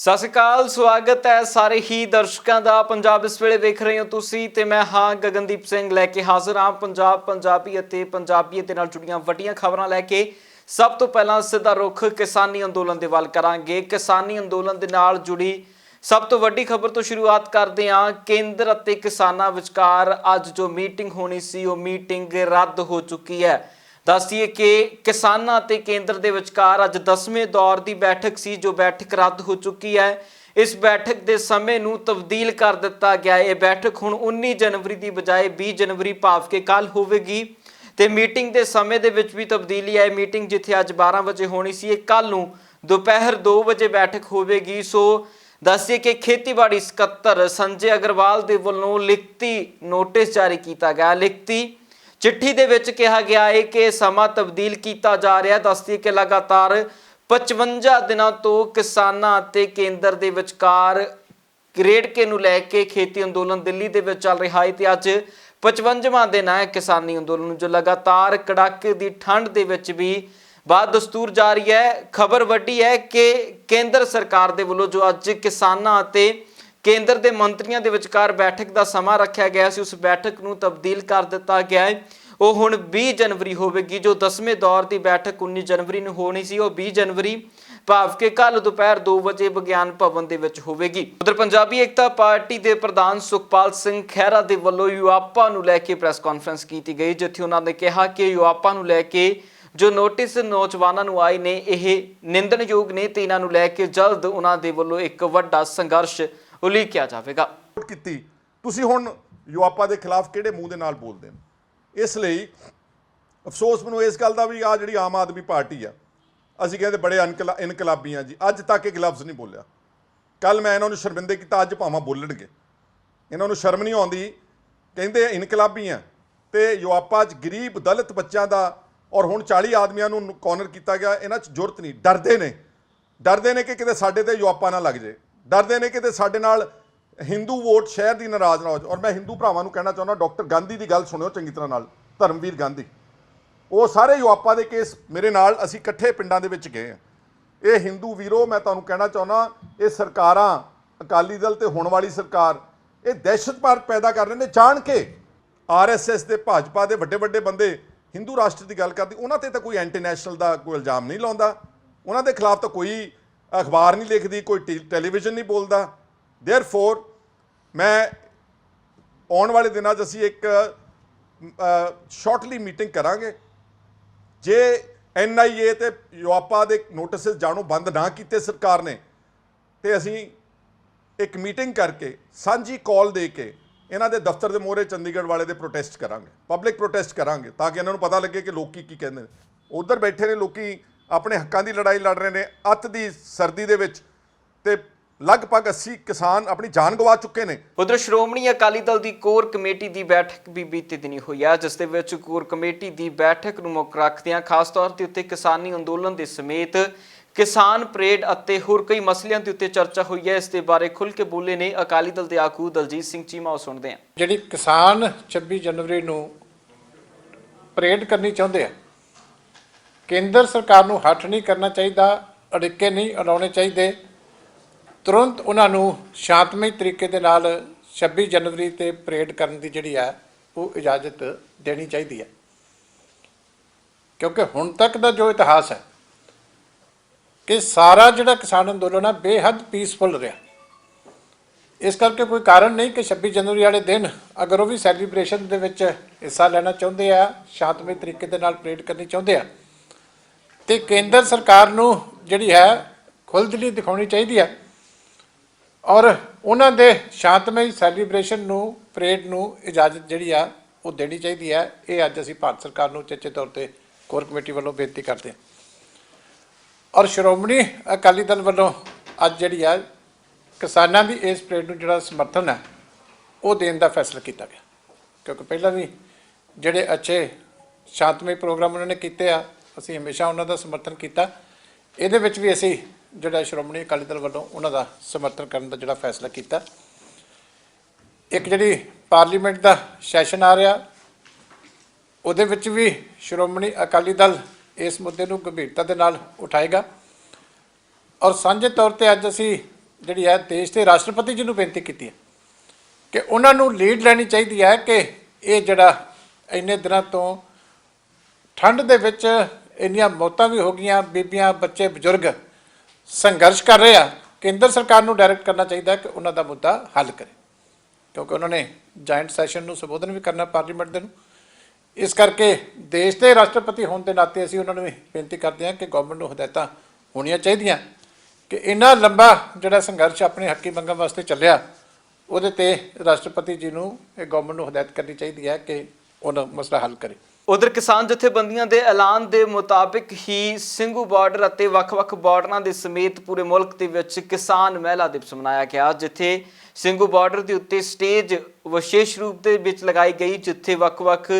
सत श्री अकाल, स्वागत है सारे ही दर्शकों का। पंजाब इस वेले देख रहे हो तुसी ते मैं हाँ गगनदीप सिंह लैके हाजिर हाँ पंजाब पंजाबी अते पंजाबीयत नाल जुड़ियां वड्डियां खबरां लैके। सब तो पहला सीधा रुख किसानी अंदोलन दे वल करांगे। किसानी अंदोलन दे नाल जुड़ी सब तो वड्डी खबर तो शुरुआत करते हैं। केंद्र अते किसानां विचकार अज जो मीटिंग होनी सी वो मीटिंग रद्द हो चुकी है। दस दईए कि किसानां ते केंद्र दे विचकार अज 10वें दौर की बैठक सी, जो बैठक रद्द हो चुकी है। इस बैठक के समय नूं तब्दील कर दिता गया। ये बैठक हुण 19 जनवरी की बजाय 20 जनवरी भाव के कल होवेगी ते मीटिंग के समय दे विच भी तब्दीली है। मीटिंग जिथे अज 12 बजे होनी सी, कल नूं दोपहर 2 बजे बैठक होवेगी। सो दसिए कि खेतीबाड़ी सकत्तर संजय अग्रवाल दे वल्लों लिखती नोटिस जारी किया गया। लिखती चिट्ठी दे विच कहा गया है कि समा तब्दील किया जा रहा है। दसदी कि लगातार 55 दिनों तो किसानां ते केंद्र दे विचकार रेड़के नूं लैके खेती अंदोलन दिल्ली दे विच चल रहा है। ते अज 55वां दिन है किसानी अंदोलन जो लगातार कड़ाके की ठंड दे विच भी बाद दस्तूर जारी है। खबर वड्डी है कि केंद्र सरकार दे वल्लों जो अज किसानां ते केंद्र के मंत्रियों के विचकार बैठक का समा रखा गया सी, उस बैठक नूं तब्दील कर दिता गया है। वो हुण 20 जनवरी होवेगी। जो 10वें दौर की बैठक 19 जनवरी नूं होनी सी, वो 20 जनवरी भाव के कल दोपहर 2 बजे विज्ञान भवन दे विच होवेगी। उधर पंजाबी एकता पार्टी के प्रधान सुखपाल सिंह खैहरा के वल्लों युवापा नूं लैके प्रैस कॉन्फ्रेंस की गई, जिथे उन्होंने कहा कि युवापा नूं लैके जो नोटिस नौजवानों नूं आए ने यह निंदणयोग ने ते इन्हां नूं लैके जल्द उन्हां दे वल्लों एक वड्डा संघर्ष उलीकिया जाएगा। तुसीं हुण युवापा के खिलाफ किहड़े मूँह दे नाल बोलदे हो? इसलिए अफसोस मैनूं इस गल दा भी आ जिहड़ी आम आदमी पार्टी आ, असीं कहंदे बड़े इनकलाबी आ जी, अज तक एक लफ्ज़ नहीं बोलिया। कल मैं इन्हां नूं शर्मिंदे कीता, अज भावां बोलणगे। इन्हां नूं शर्म नहीं आउंदी, कहंदे इनकलाबी आ ते युवापा च गरीब दलित बच्चों का और हुण 40 आदमियों नूं कॉर्नर किया गया। इन्हां च जुरत नहीं, डरदे ने कि किते साडे ते युवापा ना लग जाए, डरदे ने कि साडे नाल हिंदू वोट शहर की नाराज़ ना हो जाए। और मैं हिंदू भरावां नूं कहना चाहुंदा, डॉक्टर गांधी की गल सुनियो चंगी तरह नाल, धर्मवीर गांधी, वो सारे युवापा के केस मेरे नाल असीं इकट्ठे पिंडां दे विच गए हैं। ये हिंदू वीरो, मैं तुहानूं कहना चाहुंदा, ये सरकारां अकाली दल ते हुण वाली सरकार ये दहशत पैदा कर रहे हैं जाण के। RSS के भाजपा के वड्डे वड्डे बंदे हिंदू राष्ट्र की गल करते, उन्हां ते तां कोई एंटी नैशनल का कोई इल्जाम नहीं लाउंदा, उन्हां दे खिलाफ तो कोई अखबार नहीं लिखती, कोई टैलीविजन नहीं बोलता। देयरफॉर मैं आने वाले दिनों असीं एक शॉर्टली मीटिंग करांगे। जे NIA ते युवापा के नोटिस जाणों बंद ना किए सरकार ने, तो असीं एक मीटिंग करके सांझी कॉल दे के इन्हां दे दफ्तर के मोहरे चंडीगढ़ वाले दे प्रोटेस्ट करांगे, पब्लिक प्रोटेस्ट करांगे, ताकि इन्हां नूं पता लगे कि लोग की कहंदे ने। उधर बैठे ने लोग अपने हकों की लड़ाई लड़ रहे हैं, अत की सर्दी दे विच ते लगभग 80 किसान अपनी जान गवा चुके हैं। उधर श्रोमणी अकाली दल की कोर कमेटी की बैठक भी बीते दिनी हुई है, जिस दे विच कोर कमेटी की बैठक नूं मुੱਖ रखदिआं खास तौर ते उत्ते किसानी अंदोलन के समेत किसान परेड अते होर कई मसलिਆਂ के उत्ते चर्चा हुई है। इस दे बारे खुल के बोले ने अकाली दल के आगू दलजीत सिंह चीमा। सुनते हैं जिहड़ी किसान 26 जनवरी नूं परेड करनी चाहुंदे आ, केंद्र सरकार नूं हट नहीं करना चाहिए, अड़िके नहीं अड़ाउणे चाहिए। तुरंत उन्होंने शांतमई तरीके दे नाल 26 जनवरी ते परेड करन दी जिहड़ी है वो इजाजत देनी चाहिए है, क्योंकि हुण तक का जो इतिहास है कि सारा जिहड़ा किसान अंदोलन है बेहद पीसफुल रहा। इस करके कोई कारण नहीं कि 26 जनवरी वाले दिन अगर वो भी सैलीब्रेशन दे विच हिस्सा लेना चाहुंदे आ, शांतमई तरीके दे नाल परेड करनी चाहुंदे आ, ते केंद्र सरकार नूं जिहड़ी है खुलदिली दिखाउणी चाहिए है और उन्हां दे शांतमई सैलीब्रेशन नूं परेड नूं इजाजत जिहड़ी आ वो देनी चाहिए है। ये अज असीं भारत सरकार नूं उचेचे तौर पर कोर कमेटी वालों बेनती करते हैं। और श्रोमणी अकाली दल वालों अज जिहड़ी है किसानां दी इस परेड नूं जिहड़ा समर्थन है वो देण दा फैसला किया गया, क्योंकि पहलां भी जिहड़े अच्छे शांतमई प्रोग्राम उन्होंने किए आ ਅਸੀਂ ਹਮੇਸ਼ਾ ਉਹਨਾਂ ਦਾ ਸਮਰਥਨ ਕੀਤਾ। ਇਹਦੇ ਵਿੱਚ ਵੀ ਅਸੀਂ ਜਿਹੜਾ ਸ਼੍ਰੋਮਣੀ ਅਕਾਲੀ ਦਲ ਵੱਲੋਂ ਉਹਨਾਂ ਦਾ ਸਮਰਥਨ ਕਰਨ ਦਾ ਜਿਹੜਾ ਫੈਸਲਾ ਕੀਤਾ। ਇੱਕ ਜਿਹੜੀ ਪਾਰਲੀਮੈਂਟ ਦਾ ਸੈਸ਼ਨ ਆ ਰਿਹਾ ਉਹਦੇ ਵਿੱਚ ਵੀ ਸ਼੍ਰੋਮਣੀ ਅਕਾਲੀ ਦਲ ਇਸ ਮੁੱਦੇ ਨੂੰ ਗੰਭੀਰਤਾ ਦੇ ਨਾਲ ਉਠਾਏਗਾ ਔਰ ਸਾਂਝੇ ਤੌਰ 'ਤੇ ਅੱਜ ਅਸੀਂ ਜਿਹੜੀ ਹੈ ਦੇਸ਼ ਦੇ ਰਾਸ਼ਟਰਪਤੀ ਜੀ ਨੂੰ ਬੇਨਤੀ ਕੀਤੀ ਹੈ ਕਿ ਉਹਨਾਂ ਨੂੰ ਲੀਡ ਲੈਣੀ ਚਾਹੀਦੀ ਹੈ ਕਿ ਇਹ ਜਿਹੜਾ ਇੰਨੇ ਦਿਨਾਂ ਤੋਂ ਠੰਡ ਦੇ ਵਿੱਚ ਇੰਨੀਆਂ ਮੌਤਾਂ ਵੀ ਹੋ ਗਈਆਂ, ਬੀਬੀਆਂ ਬੱਚੇ ਬਜ਼ੁਰਗ ਸੰਘਰਸ਼ ਕਰ ਰਹੇ ਆ, ਕੇਂਦਰ ਸਰਕਾਰ ਨੂੰ ਡਾਇਰੈਕਟ ਕਰਨਾ ਚਾਹੀਦਾ ਕਿ ਉਹਨਾਂ ਦਾ ਮੁੱਦਾ ਹੱਲ ਕਰੇ, ਕਿਉਂਕਿ ਉਹਨਾਂ ਨੇ ਜਾਇੰਟ ਸੈਸ਼ਨ ਨੂੰ ਸੰਬੋਧਨ ਵੀ ਕਰਨਾ ਪਾਰਲੀਮੈਂਟ ਦੇ ਨੂੰ। ਇਸ ਕਰਕੇ ਦੇਸ਼ ਦੇ ਰਾਸ਼ਟਰਪਤੀ ਹੋਣ ਦੇ ਨਾਤੇ ਅਸੀਂ ਉਹਨਾਂ ਨੂੰ ਵੀ ਬੇਨਤੀ ਕਰਦੇ ਹਾਂ ਕਿ ਗਵਰਨਮੈਂਟ ਨੂੰ ਹਦਾਇਤਾਂ ਹੋਣੀਆਂ ਚਾਹੀਦੀਆਂ ਕਿ ਇੰਨਾ ਲੰਬਾ ਜਿਹੜਾ ਸੰਘਰਸ਼ ਆਪਣੇ ਹੱਕੀ ਮੰਗਾਂ ਵਾਸਤੇ ਚੱਲਿਆ ਉਹਦੇ 'ਤੇ ਰਾਸ਼ਟਰਪਤੀ ਜੀ ਨੂੰ ਇਹ ਗਵਰਨਮੈਂਟ ਨੂੰ ਹਦਾਇਤ ਕਰਨੀ ਚਾਹੀਦੀ ਹੈ ਕਿ ਉਹਨਾਂ ਮਸਲਾ ਹੱਲ ਕਰੇ। ਉਧਰ ਕਿਸਾਨ ਜਥੇਬੰਦੀਆਂ ਦੇ ਐਲਾਨ ਦੇ ਮੁਤਾਬਿਕ ਹੀ ਸਿੰਘੂ ਬਾਰਡਰ ਅਤੇ ਵੱਖ-ਵੱਖ ਬਾਰਡਰਾਂ ਦੇ ਸਮੇਤ ਪੂਰੇ ਮੁਲਕ ਦੇ ਵਿੱਚ ਕਿਸਾਨ ਮਹਿਲਾ ਦਿਵਸ ਮਨਾਇਆ ਗਿਆ, ਜਿੱਥੇ ਸਿੰਘੂ ਬਾਰਡਰ ਦੇ ਉੱਤੇ ਸਟੇਜ ਵਿਸ਼ੇਸ਼ ਰੂਪ ਦੇ ਵਿੱਚ ਲਗਾਈ ਗਈ, ਜਿੱਥੇ ਵੱਖ-ਵੱਖ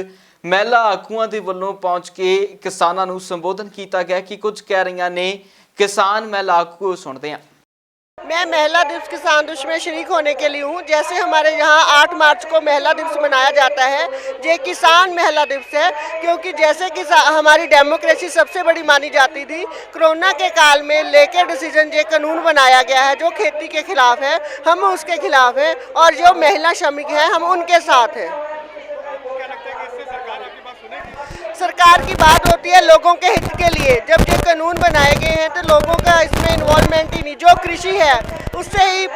ਮਹਿਲਾ ਆਗੂਆਂ ਦੇ ਵੱਲੋਂ ਪਹੁੰਚ ਕੇ ਕਿਸਾਨਾਂ ਨੂੰ ਸੰਬੋਧਨ ਕੀਤਾ ਗਿਆ। ਕਿ ਕੁਝ ਕਹਿ रही ने किसान महिला आगू सुनते हैं। मैं महिला दिवस किसान दिवस में शरीक होने के लिए हूँ। जैसे हमारे यहाँ 8 मार्च को महिला दिवस मनाया जाता है, ये किसान महिला दिवस है, क्योंकि जैसे कि हमारी डेमोक्रेसी सबसे बड़ी मानी जाती थी, कोरोना के काल में लेके डिसीजन ये कानून बनाया गया है जो खेती के खिलाफ है, हम उसके खिलाफ हैं और जो महिला श्रमिक हैं हम उनके साथ हैं। सरकार की बात होती है लोगों के हित के लिए। जब ये कानून बनाए गए हैं तो लोगों का इसमें इन्वॉल्वमेंट ही नहीं, जो कृषि है उससे ही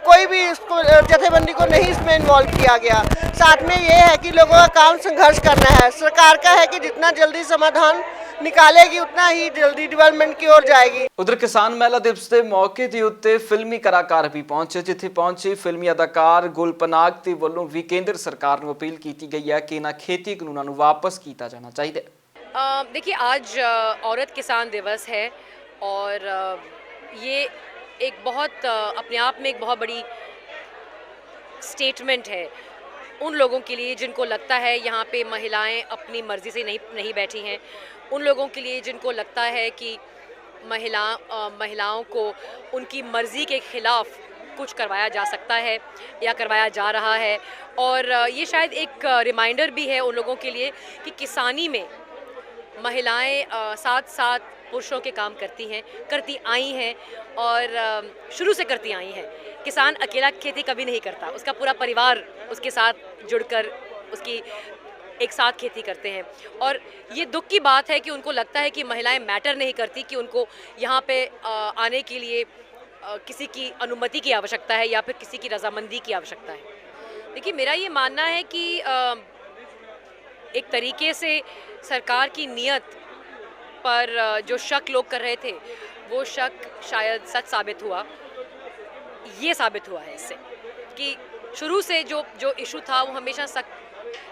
कोई भी इसको जथेबंदी को नहीं इसमें इन्वॉल्व किया गया। साथ में ये है कि लोगों का काम संघर्ष करना है, सरकार का है कि जितना जल्दी समाधान निकालेगी उतना ही जल्दी डेवलपमेंट की ओर जाएगी। उधर किसान मेला दिवस के मौके के उत्ते फिल्मी कलाकार भी पहुंचे, जिथे पहुंचे फिल्मी अदाकार गुलपनाग के वलों भी केंद्र सरकार को अपील की गई है कि इन्हां खेती कानूनों को वापस किया जाना चाहिए। देखिए, आज औरत किसान दिवस है और ये एक बहुत अपने आप में एक बहुत बड़ी स्टेटमेंट है उन लोगों के लिए जिनको लगता है यहाँ पे महिलाएं अपनी मर्ज़ी से नहीं बैठी हैं, उन लोगों के लिए जिनको लगता है कि महिलाओं को उनकी मर्ज़ी के ख़िलाफ़ कुछ करवाया जा सकता है या करवाया जा रहा है। और ये शायद एक रिमाइंडर भी है उन लोगों के लिए कि किसानी में महिलाएं साथ साथ पुरुषों के काम करती आई हैं और शुरू से करती आई हैं। किसान अकेला खेती कभी नहीं करता, उसका पूरा परिवार उसके साथ जुड़कर उसकी एक साथ खेती करते हैं। और ये दुख की बात है कि उनको लगता है कि महिलाएं मैटर नहीं करती, कि उनको यहाँ पे आने के लिए किसी की अनुमति की आवश्यकता है या फिर किसी की रजामंदी की आवश्यकता है। देखिए, मेरा ये मानना है कि एक तरीके से सरकार की नियत पर जो शक लोग कर रहे थे वो शक शायद सच साबित हुआ। ये साबित हुआ है इससे कि शुरू से जो इशू था वो हमेशा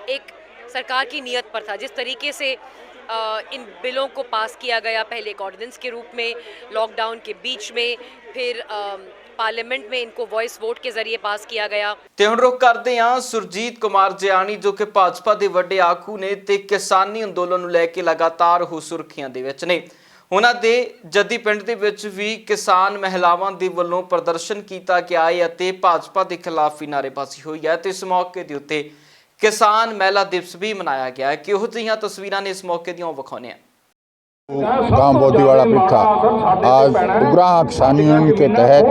एक सरकार की नियत पर था। जिस तरीके से इन बिलों को पास किया गया, पहले एक ऑर्डिनेंस के रूप में लॉकडाउन के बीच में, फिर पार्लियामेंट में इनको वॉइस वोट के जरिए पास किया गया। ते हुण रुख करदे हां सुरजीत कुमार जियाणी जो कि भाजपा के वड्डे आगू ने ते किसानी अंदोलन नूं लैके लगातार हो सुर्खियां दे विच ने। उन्हां दे जद्दी पिंड दे विच भी किसान महिलावां दे वल्लों प्रदर्शन कीता गया है अते भाजपा के खिलाफ भी नारेबाजी हुई है। ते इस मौके दे उत्ते किसान महिला दिवस भी मनाया गया है। किहो जिहियां तस्वीरां ने इस मौके दियां विखाउने हैं। गांव बोदीवाड़ा पिठा आज उग्राह किसान यूनियन के तहत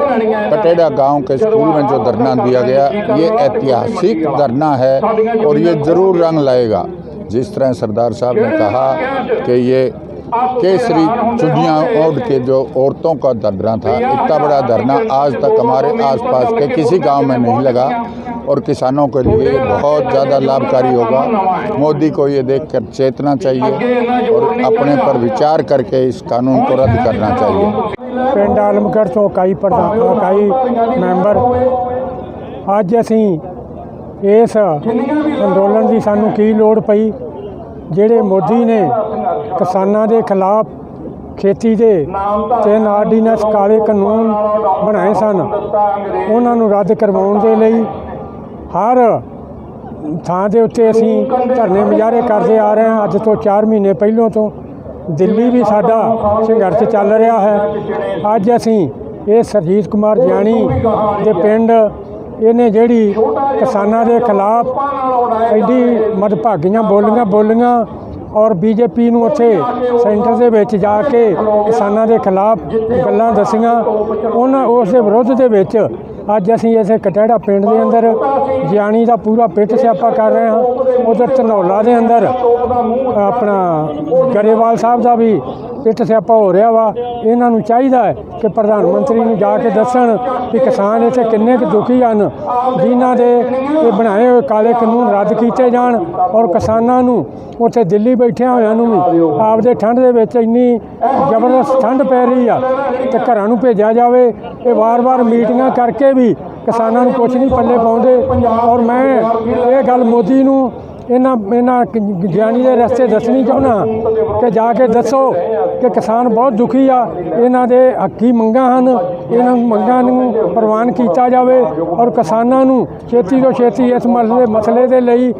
कटेड़ा गांव के स्कूल में जो धरना दिया गया, ये ऐतिहासिक धरना है और ये जरूर रंग लाएगा। जिस तरह सरदार साहब ने कहा कि ये केसरी चुनिया ओढ़ के जो औरतों का धरना था, इतना बड़ा धरना आज तक हमारे आसपास के किसी गांव में नहीं लगा और किसानों के लिए बहुत ज़्यादा लाभकारी होगा। मोदी को ये देखकर चेतना चाहिए और अपने पर विचार करके इस कानून को रद्द करना चाहिए। पिंड आलमगढ़ तो इकाई मैंबर अज असी इस अंदोलन की सानू की लोड़ पई, ਜਿਹੜੇ मोदी ने किसानों के खिलाफ खेती के 3 आर्डीनेंस काले कानून बनाए सन, उन्होंने रद्द करवाउण दे लई हर थां दे उत्ते असीं धरने मुजाहरे करते आ रहे हैं। अज तो 4 महीने पहलों तो ਦਿੱਲੀ ਵੀ ਸਾਡਾ ਸੰਘਰਸ਼ ਚੱਲ ਰਿਹਾ ਹੈ। ਅੱਜ ਅਸੀਂ ਇਹ ਸਰਜੀਤ ਕੁਮਾਰ ਜਿਆਣੀ ਦੇ ਪਿੰਡ ਇਹਨੇ ਜਿਹੜੀ ਕਿਸਾਨਾਂ ਦੇ ਖਿਲਾਫ ਐਡੀ ਮਦਭਾਗੀਆਂ ਬੋਲੀਆਂ ਔਰ ਬੀਜੇਪੀ ਨੂੰ ਉੱਥੇ ਸੈਂਟਰ ਦੇ ਵਿੱਚ ਜਾ ਕੇ ਕਿਸਾਨਾਂ ਦੇ ਖਿਲਾਫ ਗੱਲਾਂ ਦੱਸੀਆਂ, ਉਸ ਦੇ ਵਿਰੁੱਧ ਦੇ ਵਿੱਚ ਅੱਜ ਅਸੀਂ ਇਸੇ ਕਟਹਿੜਾ ਪਿੰਡ ਦੇ ਅੰਦਰ ਜਿਆਣੀ ਦਾ ਪੂਰਾ ਪਿੱਟ ਸਿਆਪਾ ਕਰ ਰਹੇ ਹਾਂ। ਉਧਰ ਧਨੌਲਾ ਦੇ ਅੰਦਰ ਆਪਣਾ ਗਰੇਵਾਲ ਸਾਹਿਬ ਦਾ ਵੀ ਪਿੱਟ ਸਿਆਪਾ ਹੋ ਰਿਹਾ ਵਾ। ਇਹਨਾਂ ਨੂੰ ਚਾਹੀਦਾ ਹੈ ਕਿ ਪ੍ਰਧਾਨ ਮੰਤਰੀ ਨੂੰ ਜਾ ਕੇ ਦੱਸਣ ਕਿ ਕਿਸਾਨ ਇੱਥੇ ਕਿੰਨੇ ਕੁ ਦੁਖੀ ਹਨ, ਜਿਨ੍ਹਾਂ ਦੇ ਇਹ ਬਣਾਏ ਹੋਏ ਕਾਲੇ ਕਾਨੂੰਨ ਰੱਦ ਕੀਤੇ ਜਾਣ ਔਰ ਕਿਸਾਨਾਂ ਨੂੰ ਉੱਥੇ ਦਿੱਲੀ ਬੈਠਿਆਂ ਹੋਇਆਂ ਨੂੰ ਵੀ ਆਪਦੇ ਠੰਡ ਦੇ ਵਿੱਚ ਇੰਨੀ ਜ਼ਬਰਦਸਤ ਠੰਡ ਪੈ ਰਹੀ ਆ ਤੇ ਘਰਾਂ ਨੂੰ ਭੇਜਿਆ ਜਾਵੇ। ਇਹ ਵਾਰ-ਵਾਰ ਮੀਟਿੰਗਾਂ ਕਰਕੇ ਵੀ ਕਿਸਾਨਾਂ ਨੂੰ ਕੁਛ ਨਹੀਂ ਪੱਲੇ ਪਾਉਂਦੇ ਔਰ ਮੈਂ ਇਹ ਗੱਲ ਮੋਦੀ ਨੂੰ ਇਹਨਾਂ ਗਿਆਨੀ ਦੇ ਰਸਤੇ ਦੱਸਣੀ ਚਾਹੁੰਦਾ ਕਿ ਜਾ ਕੇ ਦੱਸੋ ਕਿ ਕਿਸਾਨ ਬਹੁਤ ਦੁਖੀ ਆ, ਇਹਨਾਂ ਦੇ ਹੱਕੀ ਮੰਗਾਂ ਹਨ, ਇਹਨਾਂ ਮੰਗਾਂ ਨੂੰ ਪ੍ਰਵਾਨ ਕੀਤਾ ਜਾਵੇ ਔਰ ਕਿਸਾਨਾਂ ਨੂੰ ਛੇਤੀ ਤੋਂ ਛੇਤੀ ਇਸ ਮਸਲੇ ਦੇ ਲਈ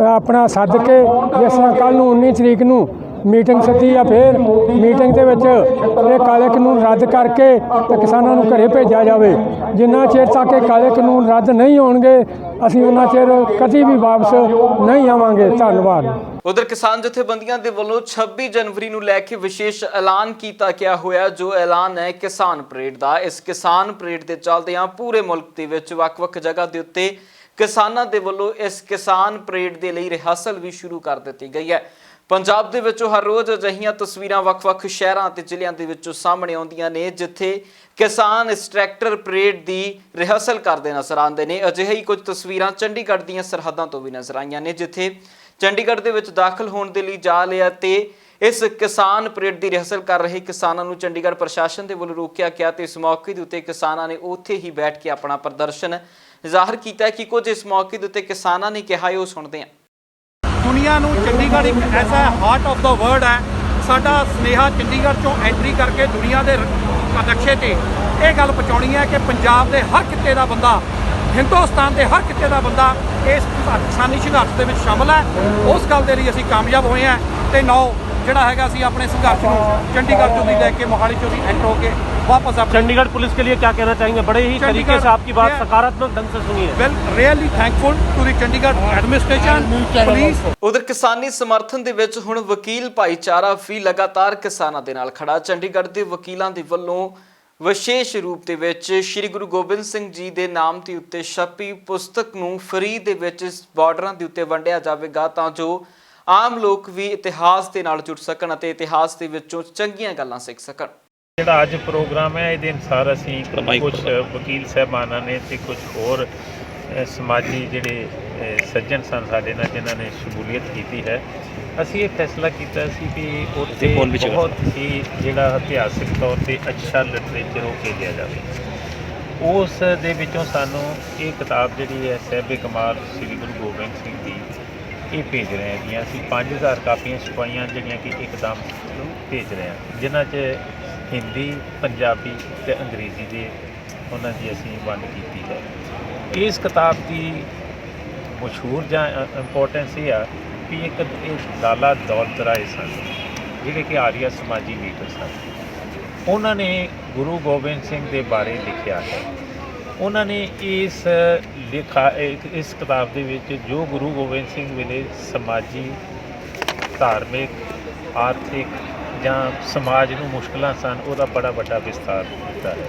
ਆਪਣਾ ਸੱਦ ਕੇ, ਜਿਸ ਤਰ੍ਹਾਂ ਕੱਲ੍ਹ ਨੂੰ 19 ਤਰੀਕ ਨੂੰ ਮੀਟਿੰਗ ਸੱਦੀ ਆ, ਫਿਰ ਮੀਟਿੰਗ ਦੇ ਵਿੱਚ ਇਹ ਕਾਲੇ ਕਾਨੂੰਨ ਰੱਦ ਕਰਕੇ ਤੇ ਕਿਸਾਨਾਂ ਨੂੰ ਘਰੇ ਭੇਜਿਆ ਜਾਵੇ। ਜਿੰਨਾ ਚਿਰ ਤੱਕ ਇਹ ਕਾਲੇ ਕਾਨੂੰਨ ਰੱਦ ਨਹੀਂ ਹੋਣਗੇ ਅਸੀਂ ਉਹਨਾਂ ਚਿਰ ਕਦੀ ਵੀ ਵਾਪਸ ਨਹੀਂ ਆਵਾਂਗੇ। ਧੰਨਵਾਦ। ਉਧਰ ਕਿਸਾਨ ਜਥੇਬੰਦੀਆਂ ਦੇ ਵੱਲੋਂ 26 ਜਨਵਰੀ ਨੂੰ ਲੈ ਕੇ ਵਿਸ਼ੇਸ਼ ਐਲਾਨ ਕੀਤਾ ਗਿਆ ਹੋਇਆ, ਜੋ ਐਲਾਨ ਹੈ ਕਿਸਾਨ ਪਰੇਡ ਦਾ। ਇਸ ਕਿਸਾਨ ਪਰੇਡ ਦੇ ਚੱਲਦਿਆਂ ਪੂਰੇ ਮੁਲਕ ਦੇ ਵਿੱਚ ਵੱਖ-ਵੱਖ ਜਗ੍ਹਾ ਦੇ ਉੱਤੇ ਕਿਸਾਨਾਂ ਦੇ ਵੱਲੋਂ ਇਸ ਕਿਸਾਨ ਪਰੇਡ ਦੇ ਲਈ ਰਿਹਰਸਲ ਵੀ ਸ਼ੁਰੂ ਕਰ ਦਿੱਤੀ ਗਈ ਹੈ। ਪੰਜਾਬ ਦੇ ਵਿੱਚੋਂ ਹਰ ਰੋਜ਼ ਅਜਿਹੀਆਂ ਤਸਵੀਰਾਂ ਵੱਖ-ਵੱਖ ਸ਼ਹਿਰਾਂ ਅਤੇ ਜ਼ਿਲ੍ਹਿਆਂ ਦੇ ਵਿੱਚੋਂ ਸਾਹਮਣੇ ਆਉਂਦੀਆਂ ਨੇ, ਜਿੱਥੇ ਕਿਸਾਨ ਇਸ ਟਰੈਕਟਰ ਪਰੇਡ ਦੀ ਰਿਹਰਸਲ ਕਰਦੇ ਨਜ਼ਰ ਆਉਂਦੇ ਨੇ। ਅਜਿਹੀ ਕੁਝ ਤਸਵੀਰਾਂ ਚੰਡੀਗੜ੍ਹ ਦੀਆਂ ਸਰਹੱਦਾਂ ਤੋਂ ਵੀ ਨਜ਼ਰ ਆਈਆਂ ਨੇ, ਜਿੱਥੇ ਚੰਡੀਗੜ੍ਹ ਦੇ ਵਿੱਚ ਦਾਖਲ ਹੋਣ ਦੇ ਲਈ ਜਾ ਲਿਆ ਤੇ ਇਸ ਕਿਸਾਨ ਪਰੇਡ ਦੀ ਰਿਹਰਸਲ ਕਰ ਰਹੇ ਕਿਸਾਨਾਂ ਨੂੰ ਚੰਡੀਗੜ੍ਹ ਪ੍ਰਸ਼ਾਸਨ ਦੇ ਵੱਲੋਂ ਰੋਕਿਆ ਗਿਆ ਤੇ ਇਸ ਮੌਕੇ ਦੇ ਉੱਤੇ ਕਿਸਾਨਾਂ ਨੇ ਉੱਥੇ ਹੀ ਬੈਠ ਕੇ ਆਪਣਾ ਪ੍ਰਦਰਸ਼ਨ ਜ਼ਾਹਰ ਕੀਤਾ ਕਿ ਕੁਝ ਇਸ ਮੌਕੇ ਦੇ ਉੱਤੇ ਕਿਸਾਨਾਂ ਨੇ ਕਿਹਾ ਹੈ, ਉਹ ਸੁਣਦੇ ਹਾਂ। ਦੁਨੀਆ ਨੂੰ ਚੰਡੀਗੜ੍ਹ ਇੱਕ ਐਸਾ ਹਾਰਟ ਆਫ ਦਾ ਵਰਲਡ ਹੈ। ਸਾਡਾ ਸੁਨੇਹਾ ਚੰਡੀਗੜ੍ਹ ਚੋਂ ਐਂਟਰੀ ਕਰਕੇ ਦੁਨੀਆ ਦੇ ਨਕਸ਼ੇ ਤੇ ਇਹ ਗੱਲ ਪਹੁੰਚਾਉਣੀ ਹੈ ਕਿ ਪੰਜਾਬ ਦੇ ਹਰ ਖਿੱਤੇ ਦਾ ਬੰਦਾ, ਹਿੰਦੁਸਤਾਨ ਦੇ ਹਰ ਖਿੱਤੇ ਦਾ ਬੰਦਾ ਇਸ ਕਿਸਾਨੀ ਸੰਘਰਸ਼ ਦੇ ਵਿੱਚ ਸ਼ਾਮਲ ਹੈ। ਉਸ ਗੱਲ ਦੇ ਲਈ ਅਸੀਂ ਕਾਮਯਾਬ ਹੋਏ ਹਾਂ ਤੇ 9 ਜਿਹੜਾ ਹੈਗਾ ਅਸੀਂ ਆਪਣੇ ਸੰਘਰਸ਼ ਨੂੰ चंडीगढ़ चौधरी लेके मोहाली चौधरी एंटर होके वापस आप चंडीगढ़ पुलिस के लिए क्या कहना चाहेंगे? बड़े ही तरीके से आपकी बात सकारात्मक ढंग से सुनी है। Well really thankful to the Chandigarh administration police. उधर किसानी समर्थन ਦੇ ਵਿੱਚ ਹੁਣ ਵਕੀਲ ਭਾਈਚਾਰਾ ਵੀ ਲਗਾਤਾਰ ਕਿਸਾਨਾਂ ਦੇ ਨਾਲ ਖੜਾ। ਚੰਡੀਗੜ੍ਹ ਦੇ ਵਕੀਲਾਂ ਦੇ ਵੱਲੋਂ ਵਿਸ਼ੇਸ਼ ਰੂਪ ਦੇ ਵਿੱਚ ਸ਼੍ਰੀ ਗੁਰੂ ਗੋਬਿੰਦ ਸਿੰਘ ਜੀ ਦੇ ਨਾਮ ਦੇ ਉੱਤੇ ਛਪੀ ਪੁਸਤਕ ਨੂੰ ਫਰੀ ਦੇ ਵਿੱਚ ਬਾਰਡਰਾਂ ਦੇ ਉੱਤੇ ਵੰਡਿਆ ਜਾਵੇਗਾ ਤਾਂ ਜੋ ਆਮ ਲੋਕ ਵੀ ਇਤਿਹਾਸ ਦੇ ਨਾਲ ਜੁੜ ਸਕਣ ਅਤੇ ਇਤਿਹਾਸ ਦੇ ਵਿੱਚੋਂ ਚੰਗੀਆਂ ਗੱਲਾਂ ਸਿੱਖ ਸਕਣ। ਜਿਹੜਾ ਅੱਜ ਪ੍ਰੋਗਰਾਮ ਹੈ ਇਹਦੇ ਅਨੁਸਾਰ ਅਸੀਂ ਕੁਝ ਵਕੀਲ ਸਾਹਿਬਾਨਾਂ ਨੇ ਤੇ ਕੁਝ ਹੋਰ ਸਮਾਜੀ ਜਿਹੜੇ ਸੱਜਣ ਸਨ ਸਾਡੇ ਨਾਲ ਜਿਨ੍ਹਾਂ ਨੇ ਸ਼ਮੂਲੀਅਤ ਕੀਤੀ ਹੈ, ਅਸੀਂ ਇਹ ਫੈਸਲਾ ਕੀਤਾ ਸੀ ਕਿ ਉੱਥੇ ਬਹੁਤ ਹੀ ਜਿਹੜਾ ਇਤਿਹਾਸਿਕ ਤੌਰ 'ਤੇ ਅੱਛਾ ਲਿਟਰੇਚਰ ਉਹ ਭੇਜਿਆ ਜਾਵੇ। ਉਸ ਦੇ ਵਿੱਚੋਂ ਸਾਨੂੰ ਇਹ ਕਿਤਾਬ ਜਿਹੜੀ ਹੈ ਸਾਹਿਬ ਕਮਾਲ ਸ੍ਰੀ ਗੁਰੂ ਗੋਬਿੰਦ ਸਿੰਘ ਦੀ ਇਹ ਭੇਜ ਰਹੇ ਹਾਂ ਜੀ। ਅਸੀਂ 5000 ਕਾਪੀਆਂ ਛਪਾਈਆਂ ਜਿਹੜੀਆਂ ਕਿ ਇੱਕਦਮ ਭੇਜ ਰਹੇ ਹਾਂ, ਜਿਨ੍ਹਾਂ 'ਚ ਹਿੰਦੀ, ਪੰਜਾਬੀ ਅਤੇ ਅੰਗਰੇਜ਼ੀ ਦੇ ਉਹਨਾਂ ਦੀ ਅਸੀਂ ਵੰਡ ਕੀਤੀ ਹੈ। ਇਸ ਕਿਤਾਬ ਦੀ ਮਸ਼ਹੂਰ ਜਾਂ ਇੰਪੋਰਟੈਂਸ ਇਹ ਆ ਵੀ ਇੱਕ ਲਾਲਾ ਦੌਲਤ ਰਾਏ ਸਨ ਜਿਹੜੇ ਕਿ ਆਰੀਆ ਸਮਾਜੀ ਲੀਡਰ ਸਨ। ਉਹਨਾਂ ਨੇ ਗੁਰੂ ਗੋਬਿੰਦ ਸਿੰਘ ਦੇ ਬਾਰੇ ਲਿਖਿਆ ਹੈ। ਉਹਨਾਂ ਨੇ ਇਸ ਕਿਤਾਬ ਦੇ ਵਿੱਚ ਜੋ ਗੁਰੂ ਗੋਬਿੰਦ ਸਿੰਘ ਵੇਲੇ ਸਮਾਜੀ, ਧਾਰਮਿਕ, ਆਰਥਿਕ ਜਾਂ ਸਮਾਜ ਨੂੰ ਮੁਸ਼ਕਲਾਂ ਸਨ ਉਹਦਾ ਬੜਾ ਵੱਡਾ ਵਿਸਥਾਰ ਦਿੱਤਾ ਹੈ।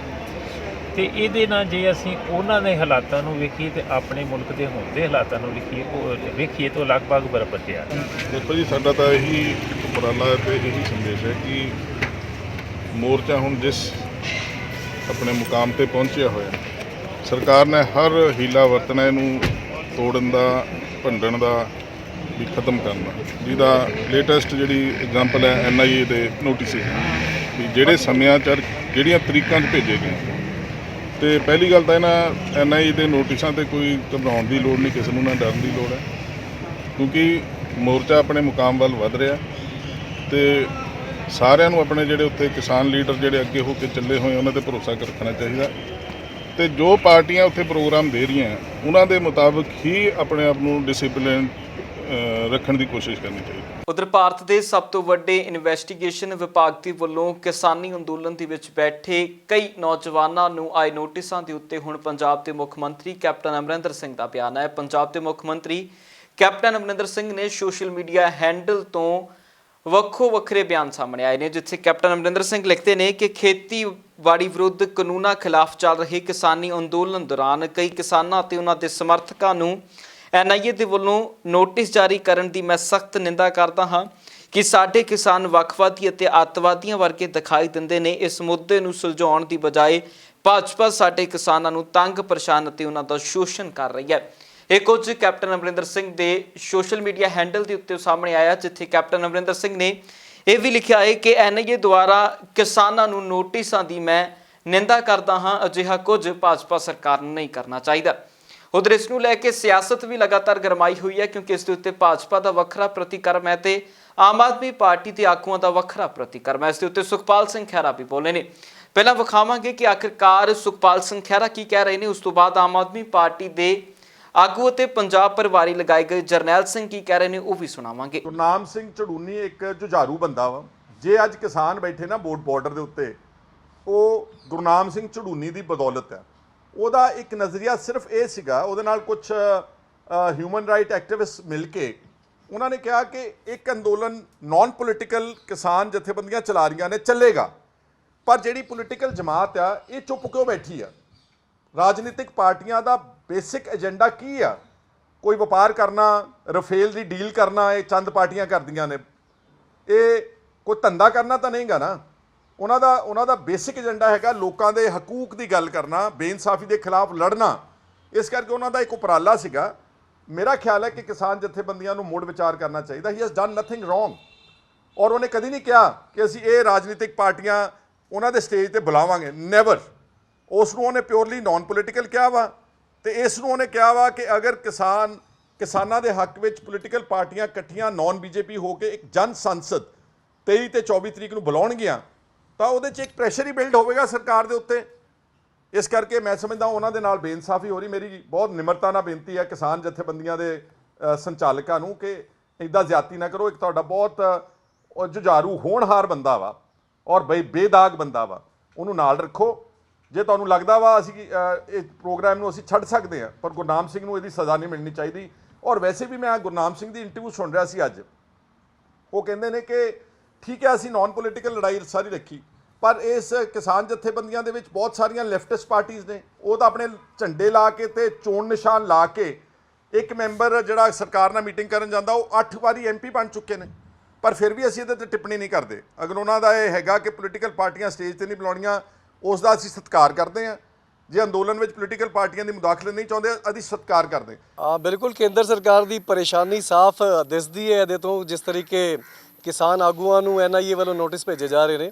ਅਤੇ ਇਹਦੇ ਨਾਲ ਜੇ ਅਸੀਂ ਉਹਨਾਂ ਦੇ ਹਾਲਾਤਾਂ ਨੂੰ ਵੇਖੀਏ ਅਤੇ ਆਪਣੇ ਮੁਲਕ ਦੇ ਹੁਣ ਦੇ ਹਾਲਾਤਾਂ ਨੂੰ ਵੇਖੀਏ ਤਾਂ ਲਗਭਗ ਬਰਾਬਰ ਤਿਆਰ। ਦੇਖੋ ਜੀ, ਸਾਡਾ ਤਾਂ ਇਹੀ ਉਪਰਾਲਾ ਹੈ ਅਤੇ ਇਹੀ ਸੰਦੇਸ਼ ਹੈ ਕਿ ਮੋਰਚਾ ਹੁਣ ਜਿਸ ਆਪਣੇ ਮੁਕਾਮ 'ਤੇ ਪਹੁੰਚਿਆ ਹੋਇਆ, ਸਰਕਾਰ ਨੇ ਹਰ ਹੀਲਾ ਵਰਤਣਾ ਇਹਨੂੰ ਤੋੜਨ ਦਾ, ਭੰਡਣ ਦਾ ਵੀ ਖਤਮ ਕਰਨਾ, ਜਿਹਦਾ ਲੇਟੈਸਟ ਜਿਹੜੀ ਐਗਜ਼ਾਮਪਲ ਹੈ NIA ਦੇ ਨੋਟਿਸ ਵੀ ਜਿਹੜੇ ਸਮਿਆਂ 'ਚ ਜਿਹੜੀਆਂ ਤਰੀਕਾਂ 'ਚ ਭੇਜੇ ਗਏ। ਅਤੇ ਪਹਿਲੀ ਗੱਲ ਤਾਂ ਇਹਨਾਂ NIA ਦੇ ਨੋਟਿਸਾਂ 'ਤੇ ਕੋਈ ਘਬਰਾਉਣ ਦੀ ਲੋੜ ਨਹੀਂ, ਕਿਸੇ ਨੂੰ ਨਾ ਡਰਨ ਦੀ ਲੋੜ ਹੈ, ਕਿਉਂਕਿ ਮੋਰਚਾ ਆਪਣੇ ਮੁਕਾਮ ਵੱਲ ਵੱਧ ਰਿਹਾ ਅਤੇ ਸਾਰਿਆਂ ਨੂੰ ਆਪਣੇ ਜਿਹੜੇ ਉੱਥੇ ਕਿਸਾਨ ਲੀਡਰ ਜਿਹੜੇ ਅੱਗੇ ਹੋ ਕੇ ਚੱਲੇ ਹੋਏ ਉਹਨਾਂ 'ਤੇ ਭਰੋਸਾ ਰੱਖਣਾ ਚਾਹੀਦਾ ਅਤੇ ਜੋ ਪਾਰਟੀਆਂ ਉੱਥੇ ਪ੍ਰੋਗਰਾਮ ਦੇ ਰਹੀਆਂ ਉਹਨਾਂ ਦੇ ਮੁਤਾਬਕ ਹੀ ਆਪਣੇ ਆਪ ਨੂੰ ਡਿਸਿਪਲਿਨ ਰੱਖਣ ਦੀ ਕੋਸ਼ਿਸ਼ ਕਰਨੀ ਚਾਹੀਦੀ। ਉਧਰ ਭਾਰਤ ਦੇ ਸਭ ਤੋਂ ਵੱਡੇ ਇਨਵੈਸਟੀਗੇਸ਼ਨ ਵਿਭਾਗ ਦੇ ਵੱਲੋਂ ਕਿਸਾਨੀ ਅੰਦੋਲਨ ਦੇ ਵਿੱਚ ਬੈਠੇ ਕਈ ਨੌਜਵਾਨਾਂ ਨੂੰ ਆਏ ਨੋਟਿਸਾਂ ਦੇ ਉੱਤੇ ਹੁਣ ਪੰਜਾਬ ਦੇ ਮੁੱਖ ਮੰਤਰੀ ਕੈਪਟਨ ਅਮਰਿੰਦਰ ਸਿੰਘ ਦਾ ਬਿਆਨ ਹੈ। ਪੰਜਾਬ ਦੇ ਮੁੱਖ ਮੰਤਰੀ ਕੈਪਟਨ ਅਮਰਿੰਦਰ ਸਿੰਘ ਨੇ ਸੋਸ਼ਲ ਮੀਡੀਆ ਹੈਂਡਲ ਤੋਂ ਵੱਖੋ ਵੱਖਰੇ ਬਿਆਨ ਸਾਹਮਣੇ ਆਏ ਨੇ, ਜਿੱਥੇ ਕੈਪਟਨ ਅਮਰਿੰਦਰ ਸਿੰਘ ਲਿਖਦੇ ਨੇ ਕਿ ਖੇਤੀਬਾੜੀ ਵਿਰੁੱਧ ਕਾਨੂੰਨਾਂ ਖਿਲਾਫ ਚੱਲ ਰਹੇ ਕਿਸਾਨੀ ਅੰਦੋਲਨ ਦੌਰਾਨ ਕਈ ਕਿਸਾਨਾਂ ਅਤੇ ਉਹਨਾਂ ਦੇ ਸਮਰਥਕਾਂ ਨੂੰ NIA ਦੇ ਵੱਲੋਂ ਨੋਟਿਸ ਜਾਰੀ ਕਰਨ ਦੀ ਮੈਂ ਸਖਤ ਨਿੰਦਾ ਕਰਦਾ ਹਾਂ ਕਿ ਸਾਡੇ ਕਿਸਾਨ ਵੱਖਵਾਦੀ ਅਤੇ ਅੱਤਵਾਦੀਆਂ ਵਰਗੇ ਦਿਖਾਈ ਦਿੰਦੇ ਨੇ। ਇਸ ਮੁੱਦੇ ਨੂੰ ਸੁਲਝਾਉਣ ਦੀ ਬਜਾਏ ਭਾਜਪਾ ਸਾਡੇ ਕਿਸਾਨਾਂ ਨੂੰ ਤੰਗ ਪਰੇਸ਼ਾਨ ਅਤੇ ਉਹਨਾਂ ਦਾ ਸ਼ੋਸ਼ਣ ਕਰ ਰਹੀ ਹੈ। ਇਹ ਕੁਝ ਕੈਪਟਨ ਅਮਰਿੰਦਰ ਸਿੰਘ ਦੇ ਸੋਸ਼ਲ ਮੀਡੀਆ ਹੈਂਡਲ ਦੇ ਉੱਤੇ ਸਾਹਮਣੇ ਆਇਆ, ਜਿੱਥੇ ਕੈਪਟਨ ਅਮਰਿੰਦਰ ਸਿੰਘ ਨੇ ਇਹ ਵੀ ਲਿਖਿਆ ਹੈ ਕਿ NIA ਦੁਆਰਾ ਕਿਸਾਨਾਂ ਨੂੰ ਨੋਟਿਸਾਂ ਦੀ ਮੈਂ ਨਿੰਦਾ ਕਰਦਾ ਹਾਂ। ਅਜਿਹਾ ਕੁਝ ਭਾਜਪਾ ਸਰਕਾਰ ਨੂੰ ਨਹੀਂ ਕਰਨਾ ਚਾਹੀਦਾ। ਉਧਰ ਇਸ ਨੂੰ ਲੈ ਕੇ ਸਿਆਸਤ ਵੀ ਲਗਾਤਾਰ ਗਰਮਾਈ ਹੋਈ ਹੈ, ਕਿਉਂਕਿ ਇਸ ਦੇ ਉੱਤੇ ਭਾਜਪਾ ਦਾ ਵੱਖਰਾ ਪ੍ਰਤੀਕਰਮ ਹੈ ਤੇ ਆਮ ਆਦਮੀ ਪਾਰਟੀ ਦੇ ਆਗੂਆਂ ਦਾ ਵੱਖਰਾ ਪ੍ਰਤੀਕਰਮ ਹੈ। ਇਸ ਦੇ ਉੱਤੇ ਸੁਖਪਾਲ ਸਿੰਘ ਖਹਿਰਾ ਵੀ ਬੋਲੇ ਨੇ। ਪਹਿਲਾਂ ਵਿਖਾਵਾਂਗੇ ਕਿ ਆਖਿਰਕਾਰ ਸੁਖਪਾਲ ਸਿੰਘ ਖਹਿਰਾ ਕੀ ਕਹਿ ਰਹੇ ਨੇ, ਉਸ ਤੋਂ ਬਾਅਦ ਆਮ ਆਦਮੀ ਪਾਰਟੀ ਦੇ ਆਗੂ ਅਤੇ ਪੰਜਾਬ ਪਰਿਵਾਰੀ ਲਗਾਏ ਗਏ ਜਰਨੈਲ ਸਿੰਘ ਕੀ ਕਹਿ ਰਹੇ ਨੇ ਉਹ ਵੀ ਸੁਣਾਵਾਂਗੇ। ਗੁਰਨਾਮ ਸਿੰਘ ਝੜੂਨੀ ਇੱਕ ਜੁਝਾਰੂ ਬੰਦਾ ਵਾ। ਜੇ ਅੱਜ ਕਿਸਾਨ ਬੈਠੇ ਨਾ ਬਾਰਡਰ ਦੇ ਉੱਤੇ, ਉਹ ਗੁਰਨਾਮ ਸਿੰਘ ਝੜੂਨੀ ਦੀ ਬਦੌਲਤ ਹੈ। ਉਹਦਾ ਇੱਕ ਨਜ਼ਰੀਆ ਸਿਰਫ ਇਹ ਸੀਗਾ, ਉਹਦੇ ਨਾਲ ਕੁਝ ਹਿਊਮਨ ਰਾਈਟ ਐਕਟਿਵਿਸਟ ਮਿਲ ਕੇ ਉਹਨਾਂ ਨੇ ਕਿਹਾ ਕਿ ਇੱਕ ਅੰਦੋਲਨ ਨਾਨ ਪੋਲੀਟੀਕਲ ਕਿਸਾਨ ਜਥੇਬੰਦੀਆਂ ਚਲਾ ਰਹੀਆਂ ਨੇ, ਚੱਲੇਗਾ, ਪਰ ਜਿਹੜੀ ਪੋਲੀਟੀਕਲ ਜਮਾਤ ਆ ਇਹ ਚੁੱਪ ਕਿਉਂ ਬੈਠੀ ਆ? ਰਾਜਨੀਤਿਕ ਪਾਰਟੀਆਂ ਦਾ ਬੇਸਿਕ ਏਜੰਡਾ ਕੀ ਆ? ਕੋਈ ਵਪਾਰ ਕਰਨਾ, ਰਫੇਲ ਦੀ ਡੀਲ ਕਰਨਾ, ਇਹ ਚੰਦ ਪਾਰਟੀਆਂ ਕਰਦੀਆਂ ਨੇ। ਇਹ ਕੋਈ ਧੰਦਾ ਕਰਨਾ ਤਾਂ ਨਹੀਂਗਾ ਨਾ। ਉਹਨਾਂ ਦਾ ਬੇਸਿਕ ਏਜੰਡਾ ਹੈਗਾ ਲੋਕਾਂ ਦੇ ਹਕੂਕ ਦੀ ਗੱਲ ਕਰਨਾ, ਬੇਇਨਸਾਫੀ ਦੇ ਖਿਲਾਫ ਲੜਨਾ। ਇਸ ਕਰਕੇ ਉਹਨਾਂ ਦਾ ਇੱਕ ਉਪਰਾਲਾ ਸੀਗਾ। ਮੇਰਾ ਖਿਆਲ ਹੈ ਕਿ ਕਿਸਾਨ ਜਥੇਬੰਦੀਆਂ ਨੂੰ ਮੁੜ ਵਿਚਾਰ ਕਰਨਾ ਚਾਹੀਦਾ। He has done nothing wrong. ਔਰ ਉਹਨੇ ਕਦੀ ਨਹੀਂ ਕਿਹਾ ਕਿ ਅਸੀਂ ਇਹ ਰਾਜਨੀਤਿਕ ਪਾਰਟੀਆਂ ਉਹਨਾਂ ਦੇ ਸਟੇਜ ਤੇ ਬੁਲਾਵਾਂਗੇ, ਨੈਵਰ। ਉਸ ਨੂੰ ਉਹਨੇ ਪਿਓਰਲੀ ਨਾਨ ਪੋਲੀਟੀਕਲ ਕਿਹਾ ਵਾ, ਤੇ ਇਸ ਨੂੰ ਉਹਨੇ ਕਿਹਾ ਵਾ ਕਿ ਅਗਰ ਕਿਸਾਨਾਂ ਦੇ ਹੱਕ ਵਿੱਚ ਪੋਲੀਟੀਕਲ ਪਾਰਟੀਆਂ ਇਕੱਠੀਆਂ ਨਾਨ BJP ਹੋ ਕੇ ਇੱਕ ਜਨ ਸੰਸਦ 23 ਤੇ 24 ਤਰੀਕ ਨੂੰ ਬੁਲਾਉਣਗੀਆਂ ਤਾਂ ਉਹਦੇ 'ਚ ਇੱਕ ਪ੍ਰੈਸ਼ਰ ਹੀ ਬਿਲਡ ਹੋਵੇਗਾ ਸਰਕਾਰ ਦੇ ਉੱਤੇ। ਇਸ ਕਰਕੇ ਮੈਂ ਸਮਝਦਾ ਉਹਨਾਂ ਦੇ ਨਾਲ ਬੇਇਨਸਾਫੀ ਹੋ ਰਹੀ। ਮੇਰੀ ਬਹੁਤ ਨਿਮਰਤਾ ਨਾਲ ਬੇਨਤੀ ਹੈ ਕਿਸਾਨ ਜਥੇਬੰਦੀਆਂ ਦੇ ਸੰਚਾਲਕਾਂ ਨੂੰ ਕਿ ਇੱਦਾਂ ਜ਼ਿਆਦਤੀ ਨਾ ਕਰੋ। ਇੱਕ ਤੁਹਾਡਾ ਬਹੁਤ ਜੁਝਾਰੂ ਹੋਣਹਾਰ ਬੰਦਾ ਵਾ ਔਰ ਬੇਦਾਗ ਬੰਦਾ ਵਾ, ਉਹਨੂੰ ਨਾਲ ਰੱਖੋ। ਜੇ ਤੁਹਾਨੂੰ ਲੱਗਦਾ ਵਾ ਅਸੀਂ ਇਹ ਪ੍ਰੋਗਰਾਮ ਨੂੰ ਅਸੀਂ ਛੱਡ ਸਕਦੇ ਹਾਂ, ਪਰ ਗੁਰਨਾਮ ਸਿੰਘ ਨੂੰ ਇਹਦੀ ਸਜ਼ਾ ਨਹੀਂ ਮਿਲਣੀ ਚਾਹੀਦੀ। ਔਰ ਵੈਸੇ ਵੀ ਮੈਂ ਗੁਰਨਾਮ ਸਿੰਘ ਦੀ ਇੰਟਰਵਿਊ ਸੁਣ ਰਿਹਾ ਸੀ ਅੱਜ, ਉਹ ਕਹਿੰਦੇ ਨੇ ਕਿ ਠੀਕ ਹੈ ਅਸੀਂ ਨਾਨ ਪੋਲੀਟੀਕਲ ਲੜਾਈ ਸਾਰੀ ਰੱਖੀ, ਪਰ ਇਸ ਕਿਸਾਨ ਜਥੇਬੰਦੀਆਂ ਦੇ ਵਿੱਚ ਬਹੁਤ ਸਾਰੀਆਂ ਲੈਫਟਿਸਟ ਪਾਰਟੀਆਂ ਨੇ। ਉਹ ਤਾਂ ਆਪਣੇ ਝੰਡੇ ਲਾ ਕੇ ਤੇ ਚੋਣ ਨਿਸ਼ਾਨ ਲਾ ਕੇ, ਇੱਕ ਮੈਂਬਰ ਜਿਹੜਾ ਸਰਕਾਰ ਨਾਲ ਮੀਟਿੰਗ ਕਰਨ ਜਾਂਦਾ ਉਹ 8 ਵਾਰੀ MP ਬਣ ਚੁੱਕੇ ਨੇ, ਪਰ ਫਿਰ ਵੀ ਅਸੀਂ ਇਹਦੇ 'ਤੇ ਟਿੱਪਣੀ ਨਹੀਂ ਕਰਦੇ। ਅਗਰ ਉਹਨਾਂ ਦਾ ਇਹ ਹੈਗਾ ਕਿ ਪੋਲੀਟੀਕਲ ਪਾਰਟੀਆਂ ਸਟੇਜ 'ਤੇ ਨਹੀਂ ਬੁਲਾਉਣੀਆਂ, ਉਸ ਦਾ ਅਸੀਂ ਸਤਿਕਾਰ ਕਰਦੇ ਹਾਂ। ਜੇ ਅੰਦੋਲਨ ਵਿੱਚ ਪੋਲੀਟੀਕਲ ਪਾਰਟੀਆਂ ਦੀ ਮੁਦਾਖਲਤ ਨਹੀਂ ਚਾਹੁੰਦੇ, ਅਸੀਂ ਸਤਿਕਾਰ ਕਰਦੇ ਹਾਂ। ਬਿਲਕੁਲ ਕੇਂਦਰ ਸਰਕਾਰ ਦੀ ਪਰੇਸ਼ਾਨੀ ਸਾਫ਼ ਦਿਸਦੀ ਹੈ ਇਹਦੇ ਤੋਂ, ਜਿਸ ਤਰੀਕੇ ਕਿਸਾਨ ਆਗੂਆਂ ਨੂੰ NIA ਵੱਲੋਂ ਨੋਟਿਸ ਭੇਜੇ ਜਾ ਰਹੇ ਨੇ।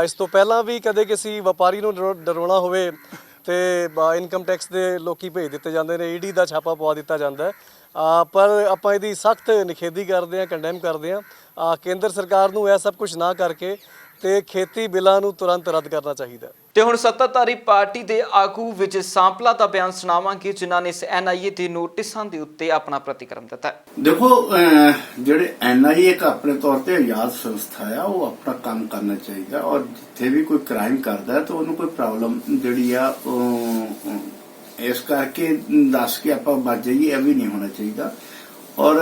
ਇਸ ਤੋਂ ਪਹਿਲਾਂ ਵੀ ਕਦੇ ਕਿਸੇ ਵਪਾਰੀ ਨੂੰ ਡਰਾਉਣਾ ਹੋਵੇ ਤੇ ਇਨਕਮ ਟੈਕਸ ਦੇ ਲੋਕੀ ਭੇਜ ਦਿੱਤੇ ਜਾਂਦੇ ਨੇ, ED ਦਾ ਛਾਪਾ ਪਵਾ ਦਿੱਤਾ ਜਾਂਦਾ ਹੈ। ਪਰ ਆਪਾਂ ਇਹਦੀ ਸਖਤ ਨਿਖੇਧੀ ਕਰਦੇ ਹਾਂ, ਕੰਡੈਮ ਕਰਦੇ ਹਾਂ। ਕੇਂਦਰ ਸਰਕਾਰ ਨੂੰ ਇਹ ਸਭ ਕੁਝ ਨਾ ਕਰਕੇ ਤੇ ਖੇਤੀ ਬਿੱਲਾਂ ਨੂੰ ਤੁਰੰਤ ਰੱਦ ਕਰਨਾ ਚਾਹੀਦਾ। ਤੇ ਹੁਣ ਸੱਤਾਧਾਰੀ ਪਾਰਟੀ ਦੇ ਆਗੂ ਵਿਜੇ ਸਾਂਪਲਾ ਦਾ ਬਿਆਨ ਸੁਣਾਵਾਂਗੇ, ਜਿਨ੍ਹਾਂ ਨੇ ਇਸ NIA ਦੇ ਨੋਟਿਸਾਂ ਦੇ ਉੱਤੇ ਆਪਣਾ ਪ੍ਰਤੀਕਰਮ ਦਿੱਤਾ। ਦੇਖੋ, ਜਿਹੜੇ NIA ਇੱਕ ਆਪਣੇ ਤੌਰ ਤੇ ਆਜ਼ਾਦ ਸੰਸਥਾ ਆ, ਉਹ ਆਪਣਾ ਕੰਮ ਕਰਨਾ ਚਾਹੀਦਾ। ਔਰ ਜਿੱਥੇ ਵੀ ਕੋਈ ਕ੍ਰਾਈਮ ਕਰਦਾ ਤਾਂ ਉਹਨੂੰ ਕੋਈ ਪ੍ਰੋਬਲਮ ਜਿਹੜੀ ਆ ਇਸ ਕਰਕੇ ਦੱਸ ਕੇ ਆਪਾਂ ਬਚ ਜਾਈਏ, ਇਹ ਵੀ ਨਹੀਂ ਹੋਣਾ ਚਾਹੀਦਾ। ਔਰ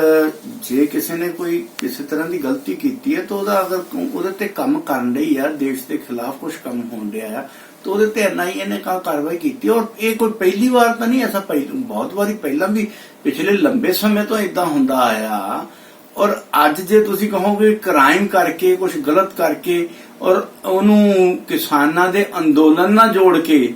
ਜੇ ਕਿਸੇ ਨੇ ਕੋਈ ਕਿਸੇ ਤਰ੍ਹਾਂ ਦੀ ਗਲਤੀ ਕੀਤੀ ਹੈ ਤਾਂ ਉਹਦਾ ਅਗਰ ਉਹਦੇ ਤੇ ਕੰਮ ਕਰਨ ਲਈ ਆ, ਦੇਸ਼ ਦੇ ਖਿਲਾਫ ਕੁਝ ਕੰਮ ਹੋਣ ਰਿਹਾ ਆ, ਤਾਂ ਉਹਦੇ ਤੇ NIA ਨੇ ਕਾਰਵਾਈ ਕੀਤੀ। ਔਰ ਇਹ ਕੋਈ ਪਹਿਲੀ ਵਾਰ ਤਾਂ ਨਹੀਂ, ਐਸਾ ਬਹੁਤ ਵਾਰੀ ਪਹਿਲਾਂ ਵੀ ਪਿਛਲੇ ਲੰਬੇ ਸਮੇਂ ਤੋਂ ਇਦਾਂ ਹੁੰਦਾ ਆਇਆ। ਔਰ ਅੱਜ ਜੇ ਤੁਸੀਂ ਕਹੋਗੇ ਕ੍ਰਾਈਮ ਕਰਕੇ, ਕੁਝ ਗਲਤ ਕਰਕੇ, ਔਰ ਉਹਨੂੰ ਕਿਸਾਨਾਂ ਦੇ ਅੰਦੋਲਨ ਨਾਲ ਜੋੜ ਕੇ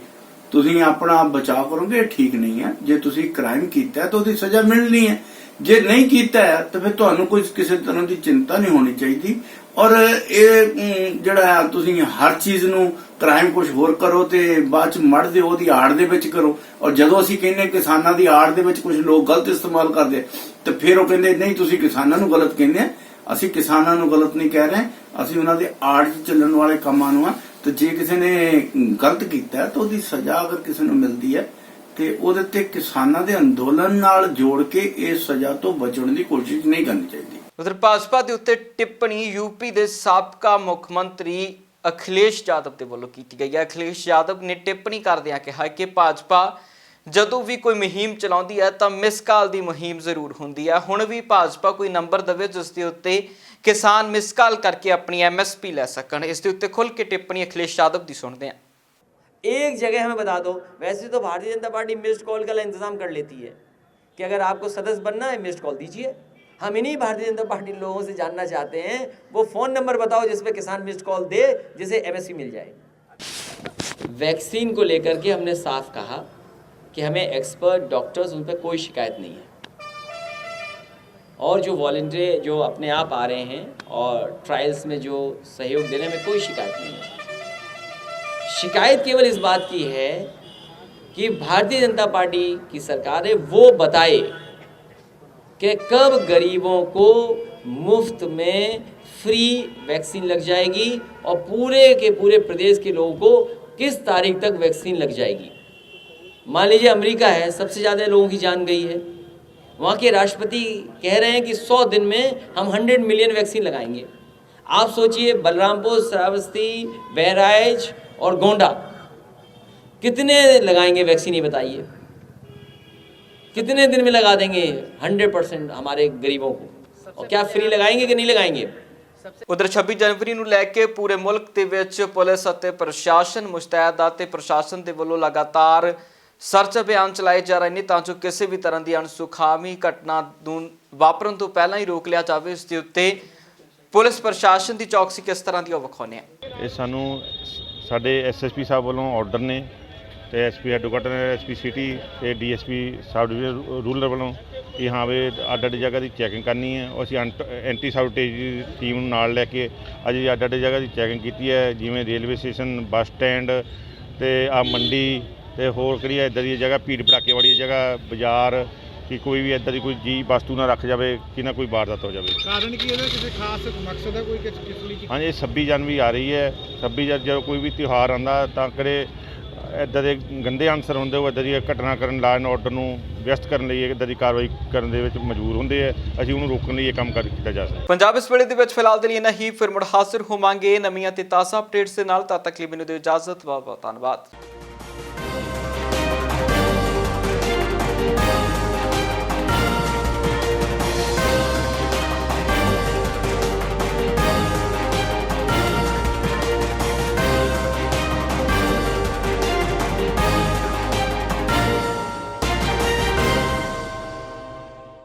ਤੁਸੀਂ ਆਪਣਾ ਬਚਾਅ ਕਰੋਗੇ, ਇਹ ਠੀਕ ਨਹੀਂ ਹੈ। ਜੇ ਤੁਸੀਂ ਕ੍ਰਾਈਮ ਕੀਤਾ ਤਾਂ ਉਹਦੀ ਸਜ਼ਾ ਮਿਲਣੀ ਹੈ। ਜੇ ਨਹੀਂ ਕੀਤਾ ਤਾਂ ਫਿਰ ਤੁਹਾਨੂੰ ਕੋਈ ਕਿਸੇ ਤਰ੍ਹਾਂ ਦੀ ਚਿੰਤਾ ਨਹੀਂ ਹੋਣੀ ਚਾਹੀਦੀ। ਔਰ ਇਹ ਜਿਹੜਾ ਤੁਸੀਂ ਹਰ ਚੀਜ਼ ਨੂੰ ਕ੍ਰਾਈਮ ਕੁਝ ਹੋਰ ਕਰੋ ਤੇ ਬਾਅਦ ਚ ਮੜਦੇ ਉਹਦੀ ਆੜ ਦੇ ਵਿੱਚ ਕਰੋ। ਔਰ ਜਦੋਂ ਅਸੀਂ ਕਹਿੰਦੇ ਕਿਸਾਨਾਂ ਦੀ ਆੜ ਦੇ ਵਿੱਚ ਕੁਝ ਲੋਕ ਗਲਤ ਇਸਤੇਮਾਲ ਕਰਦੇ ਤੇ ਫਿਰ ਉਹ ਕਹਿੰਦੇ ਨਹੀਂ ਤੁਸੀਂ ਕਿਸਾਨਾਂ ਨੂੰ ਗਲਤ ਕਹਿੰਦੇ ਆ। ਅਸੀਂ ਕਿਸਾਨਾਂ ਨੂੰ ਗਲਤ ਨਹੀਂ ਕਹਿ ਰਹੇ, ਅਸੀਂ ਉਹਨਾਂ ਦੇ ਆੜ 'ਚ ਚੱਲਣ ਵਾਲੇ ਕੰਮਾਂ ਨੂੰ ਆ। ਤੇ ਜੇ ਕਿਸੇ ਨੇ ਗਲਤ ਕੀਤਾ ਤਾਂ ਉਹਦੀ ਸਜ਼ਾ ਅਗਰ ਕਿਸੇ ਨੂੰ ਮਿਲਦੀ ਹੈ ਤੇ ਉਹਦੇ ਤੇ ਕਿਸਾਨਾਂ ਦੇ ਅੰਦੋਲਨ ਨਾਲ ਜੋੜ ਕੇ ਇਸ ਸਜ਼ਾ ਤੋਂ ਬਚਣ ਦੀ ਕੋਸ਼ਿਸ਼ ਨਹੀਂ ਕਰਨੀ ਚਾਹੀਦੀ। ਉਧਰ ਭਾਜਪਾ ਦੇ ਉੱਤੇ ਟਿੱਪਣੀ यूपी ਦੇ ਸਾਬਕਾ ਮੁੱਖ ਮੰਤਰੀ ਅਖਿਲੇਸ਼ यादव ਦੇ ਵੱਲੋਂ ਕੀਤੀ ਗਈ ਹੈ। ਅਖਿਲੇਸ਼ यादव ਨੇ ਟਿੱਪਣੀ ਕਰਦਿਆਂ ਕਿਹਾ ਕਿ ਭਾਜਪਾ ਜਦੋਂ ਵੀ ਕੋਈ ਮੁਹਿੰਮ ਚਲਾਉਂਦੀ ਹੈ ਤਾਂ ਮਿਸ ਕਾਲ ਦੀ ਮੁਹਿੰਮ ਜ਼ਰੂਰ ਹੁੰਦੀ ਹੈ। ਹੁਣ ਵੀ ਭਾਜਪਾ ਕੋਈ ਨੰਬਰ ਦੇਵੇ ਜਿਸ ਦੇ ਉੱਤੇ ਕਿਸਾਨ ਮਿਸ ਕਾਲ ਕਰਕੇ ਆਪਣੀ MSP ਲੈ ਸਕਣ। ਇਸ ਦੇ ਉੱਤੇ ਖੁੱਲ੍ਹ ਕੇ ਟਿੱਪਣੀ ਅਖਿਲੇਸ਼ यादव ਦੀ ਸੁਣਦੇ ਹਾਂ। एक जगह हमें बता दो, वैसे तो Bharatiya Janata party missed call का इंतजाम कर लेती है कि अगर आपको सदस्य बनना है मिस्ड कॉल दीजिए। हम इन्हीं भारतीय जनता पार्टी लोगों से जानना चाहते हैं वो फ़ोन नंबर बताओ जिस पे किसान मिस्ड कॉल दे, जिसे MSP मिल जाए। वैक्सीन को लेकर के हमने साफ कहा कि हमें एक्सपर्ट डॉक्टर्स उन पर कोई शिकायत नहीं है, और जो वॉलंटियर जो अपने आप आ रहे हैं और ट्रायल्स में जो सहयोग देने में कोई शिकायत नहीं है। शिकायत केवल इस बात की है कि भारतीय जनता पार्टी की सरकार है वो बताए कि कब गरीबों को मुफ्त में फ्री वैक्सीन लग जाएगी और पूरे के पूरे प्रदेश के लोगों को किस तारीख तक वैक्सीन लग जाएगी। मान लीजिए अमेरिका है, सबसे ज़्यादा लोगों की जान गई है, वहाँ के राष्ट्रपति कह रहे हैं कि 100 दिन में हम 100 मिलियन वैक्सीन लगाएंगे। आप सोचिए बलरामपुर, श्रावस्ती, बहराइच और गोंडा कितने लगाएंगे वैक्सीन, ये बताइए। कितने दिन में लगा देंगे 100% हमारे गरीबों को, और क्या फ्री लगाएंगे कि नहीं लगाएंगे। ਉਧਰ 26 ਜਨਵਰੀ ਨੂੰ ਲੈ ਕੇ ਪੂਰੇ ਮੁਲਕ ਦੇ ਵਿੱਚ ਪੁਲਿਸ ਅਤੇ ਪ੍ਰਸ਼ਾਸਨ ਮੁਸ਼ਤੈਦ ਆ ਤੇ ਪ੍ਰਸ਼ਾਸਨ ਦੇ ਵੱਲੋਂ ਲਗਾਤਾਰ ਸਰਚ ਅਭਿਆਨ ਚਲਾਏ ਜਾ ਰਹੇ ਨੇ ਤਾਂ ਜੋ ਕਿਸੇ ਵੀ ਤਰ੍ਹਾਂ ਦੀ ਅਣਸੁਖਾਵੀ ਘਟਨਾ ਨੂੰ ਵਾਪਰਨ ਤੋਂ ਪਹਿਲਾਂ ਹੀ ਰੋਕ ਲਿਆ ਜਾਵੇ। ਇਸ ਦੇ ਉੱਤੇ ਪੁਲਿਸ ਪ੍ਰਸ਼ਾਸਨ ਦੀ ਚੌਕਸੀ ਕਿਸ ਤਰ੍ਹਾਂ ਦੀ ਉਹ ਵਿਖਾਉਂਦੇ ਆ। ਇਹ ਸਾਨੂੰ ਸਾਡੇ SSP ਸਾਹਿਬ ਵੱਲੋਂ ਆਰਡਰ ਨੇ ਤੇ SP ਹੈਡਕੁਆਟਰ SP ਸਿਟੀ ਤੇ DSP ਸਬ ਡਿਵੀਜ਼ਨ ਰੂਰਲ ਵੱਲੋਂ ਕਿ ਹਾਂ ਵੀ ਅੱਡ ਜਗ੍ਹਾ ਦੀ ਚੈਕਿੰਗ ਕਰਨੀ ਹੈ। ਅਸੀਂ ਐਂਟੀ ਸਾਬੋਟੇਜ ਦੀ ਟੀਮ ਨੂੰ ਨਾਲ ਲੈ ਕੇ ਅੱਜ ਅੱਡ ਜਗ੍ਹਾ ਦੀ ਚੈਕਿੰਗ ਕੀਤੀ ਹੈ, ਜਿਵੇਂ ਰੇਲਵੇ ਸਟੇਸ਼ਨ, ਬੱਸ ਸਟੈਂਡ ਤੇ ਆ ਮੰਡੀ ਤੇ ਹੋਰ ਕਿਹੜੀ ਇੱਦਾਂ ਦੀ ਜਗ੍ਹਾ ਭੀੜ ਭੜਾਕੇ ਵਾਲੀ ਜਗ੍ਹਾ, ਬਾਜ਼ਾਰ, ਕਿ ਕੋਈ ਵੀ ਇੱਦਾਂ ਦੀ ਕੋਈ ਜੀ ਵਸਤੂ ਨਾ ਰੱਖ ਜਾਵੇ ਕਿ ਨਾ ਕੋਈ ਵਾਰਦਾਤ ਹੋ ਜਾਵੇ। ਕਾਰਨ ਕੀ ਇਹਦਾ ਕਿਸੇ ਖਾਸ ਮਕਸਦ ਹੈ ਕੋਈ ਕਿਸ ਲਈ? ਹਾਂਜੀ 26 ਜਨਵਰੀ ਆ ਰਹੀ ਹੈ। 26 ਜਦੋਂ ਕੋਈ ਵੀ ਤਿਉਹਾਰ ਆਉਂਦਾ ਤਾਂ ਕਿਹੜੇ ਇੱਦਾਂ ਦੇ ਗੰਦੇ ਅਨਸਰ ਹੁੰਦੇ ਉਹ ਇੱਦਾਂ ਦੀ ਘਟਨਾ ਕਰਨ, ਲਾਅ ਐਂਡ ਆਰਡਰ ਨੂੰ ਵਿਅਸਤ ਕਰਨ ਲਈ ਇੱਦਾਂ ਦੀ ਕਾਰਵਾਈ ਕਰਨ ਦੇ ਵਿੱਚ ਮਜਬੂਰ ਹੁੰਦੇ ਆ। ਅਸੀਂ ਉਹਨੂੰ ਰੋਕਣ ਲਈ ਇਹ ਕੰਮ ਕੀਤਾ ਜਾ ਸਕਦਾ। ਪੰਜਾਬ ਇਸ ਵੇਲੇ ਦੇ ਵਿੱਚ ਫਿਲਹਾਲ ਦੇ ਲਈ ਇੰਨਾ ਹੀ। ਫਿਰ ਮੁੜ ਹਾਜ਼ਰ ਹੋਵਾਂਗੇ ਨਵੀਆਂ ਤੇ ਤਾਜ਼ਾ ਅਪਡੇਟਸ ਦੇ ਨਾਲ। ਤਦ ਤੱਕ ਲਈ ਮੈਨੂੰ ਦਿਓ ਇਜਾਜ਼ਤ। ਬਹੁਤ ਬਹੁਤ ਧੰਨਵਾਦ।